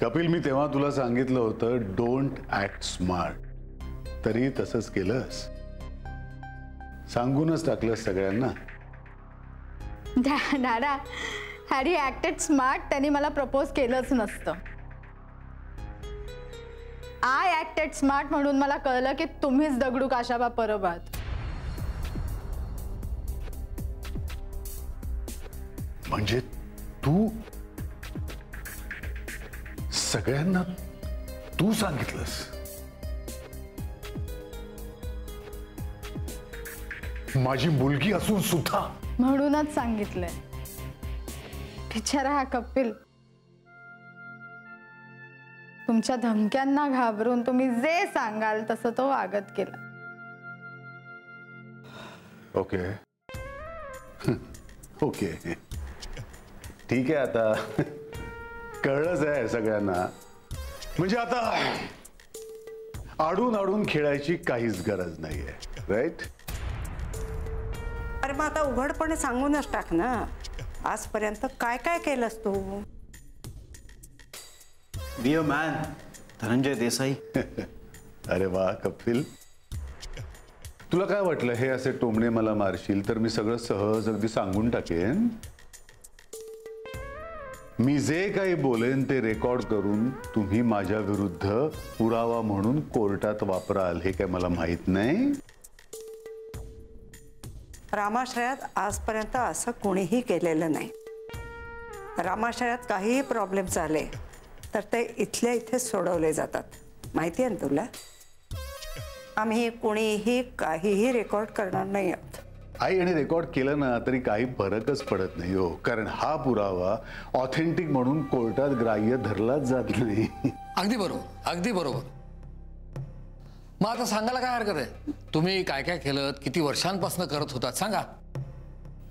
कपिल, मी तेव्हा तुला सांगितलं होतं डोंट ऍक्ट स्मार्ट, तरी तसंच केलंस. सांगूनच टाकलंस सगळ्यांना. दादा, हॅरी ऍक्टेड स्मार्ट, त्यांनी मला प्रपोज केलंच नसतं. आय ऍक्टेड स्मार्ट म्हणून मला कळलं की तुम्हीच दगडू काशाबा परब आहात. म्हणजे तू सगळ्यांना तू सांगितलंस? माझी मुलगी असून सुद्धा? म्हणूनच सांगितलंय. बिचारा हा कपिल, तुमच्या धमक्यांना घाबरून तुम्ही जे सांगाल तसं तो वागत गेला. ओके ओके, ठीक आहे. आता कळलंच आहे सगळ्यांना. म्हणजे आता आडून आडून खेळायची काहीच गरज नाहीये, राईट? अरे मग आता उघडपणे सांगूनच टाक ना, आजपर्यंत काय काय केलंस तू? Dear man Dhananjay Desai. अरे वा कपिल, तुला काय वाटलं हे असे टोमणे मला मारशील तर मी सगळं सहज अगदी सांगून टाकेन? मी जे काही बोलेन ते रेकॉर्ड करून तुम्ही माझ्या विरुद्ध पुरावा म्हणून कोर्टात वापराल हे काय मला माहित नाही? रामाश्रयात आजपर्यंत असं कोणीही केलेलं नाही. रामाश्रयात काहीही प्रॉब्लेम्स आले तर ते इथल्या इथे सोडवले जातात, माहिती आहे ना तुला? आम्ही कोणीही काहीही रेकॉर्ड करणार नाही आहोत. आई, आणि रेकॉर्ड केलं ना तरी काही फरकच पडत नाही हो, कारण हा पुरावा ऑथेंटिक म्हणून कोर्टात ग्राह्य धरलाच जात नाही. अगदी बरोबर, अगदी बरोबर. मग आता सांगायला काय हरकत आहे? तुम्ही काय काय केलं, किती वर्षांपासून करत होतात सांगा.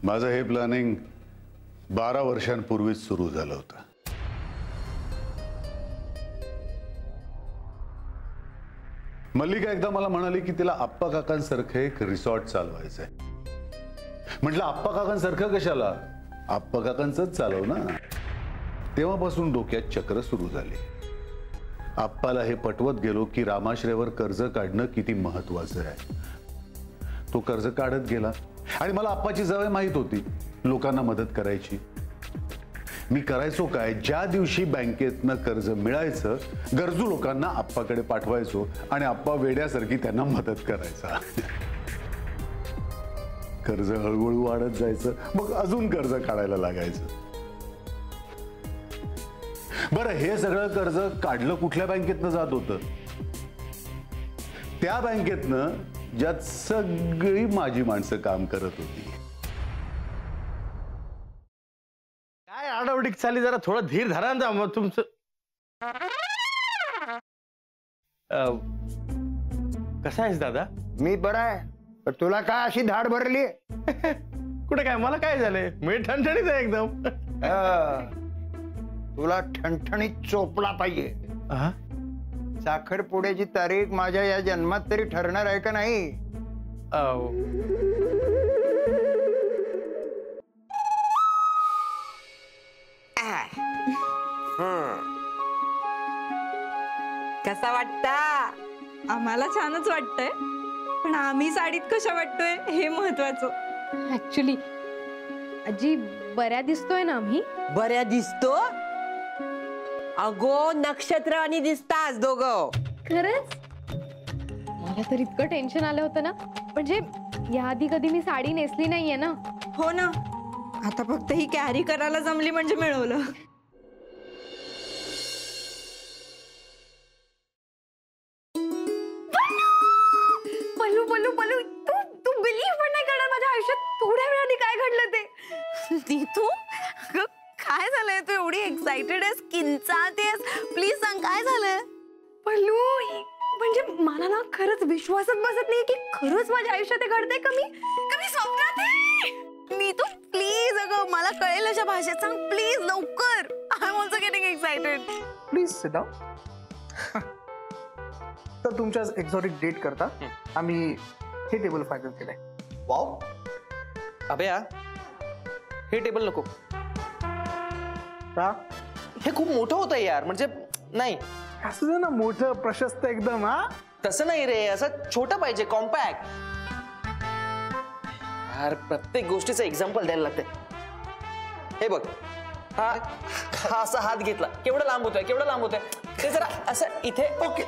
माझं हे प्लॅनिंग 12 वर्षांपूर्वीच सुरू झालं होतं. मल्लिका एकदा मला म्हणाली की तिला आप्पा काकांसारखं एक रिसॉर्ट चालवायचंय. म्हटलं आप्पा काकांसारखं कशाला, आप्पा काकांचंच चालव ना. तेव्हापासून डोक्यात चक्र सुरू झाली. आप्पाला हे पटवत गेलो की रामाश्रयावर कर्ज काढणं किती महत्वाचं आहे. तो कर्ज काढत गेला आणि मला आप्पाची सवय माहित होती लोकांना मदत करायची. मी करायचो काय, ज्या दिवशी बँकेतनं कर्ज मिळायचं गरजू लोकांना आप्पाकडे पाठवायचो आणि आप्पा वेड्यासारखी त्यांना मदत करायचा. कर्ज हळूहळू वाढत जायचं, मग अजून कर्ज काढायला लागायचं. बरं, हे सगळं कर्ज काढलं कुठल्या बँकेतनं जात होतं? त्या बँकेतनं ज्यात सगळी माझी माणसं काम करत होती. काय आडावडीक चालली, जरा थोडं धीर धरा ना. मग तुमचं कसं आहेस दादा? मी बरा आहे, पण तुला काय अशी धाड भरली? कुठे काय, मला काय झालंय? मी ठणठणीत आहे एकदम. तुला ठणठणीत चोपला पाहिजे. साखरपुड्याची तारीख माझ्या या जन्मात तरी ठरणार आहे का नाही? कसा वाटता? आम्हाला छानच वाटतंय, पण आम्ही साडीत कशा वाटतोय हे महत्वाचं. ऍक्च्युली आजी बऱ्या दिसतोय ना आम्ही? बऱ्या दिसतो? अगो नक्षत्र आणि दिसतास दोघं. खरंच? मला तर इतकं टेन्शन आलं होतं ना, म्हणजे याआधी कधी मी साडी नेसली नाहीये ना. हो ना, आता फक्त ही कॅरी करायला जमली म्हणजे मिळवलं. पल्लू पल्लू पल्लू, तू बिलीव्ह पण नाही करणार माझ्या आयुष्यात थोड्या वेळाने काय घडलं ते. तू काय झालंय? तू एवढी एक्साइटेड आहेस, किंचाळतेस, प्लीज सांग काय झालंय? पल्लू, म्हणजे मला ना खरंच विश्वासच बसत नाही की खरंच माझ्या आयुष्यात घडतंय. कमी स्वप्नात आहे. मी तू प्लीज, अगं मला कळेल अशा भाषेत सांग प्लीज लवकर. I am also getting excited. Please sit down. तर तुमच्या एक्झॉटिक डेट करता आम्ही हे टेबल फायनल केलंय. वाव अभया, हे टेबल नको. का? हे खूप मोठं होतं यार, म्हणजे नाही असू दे ना, मोठं प्रशस्त एकदम. हा तसं नाही रे, असं छोटं पाहिजे, कॉम्पॅक्ट. यार प्रत्येक गोष्टीचं एक्झाम्पल द्यायला लागते. हे बघ, हा असा हात घेतला, केवढा लांब होतोय, केवढा लांब होतोय, ते जरा असं इथे. ओके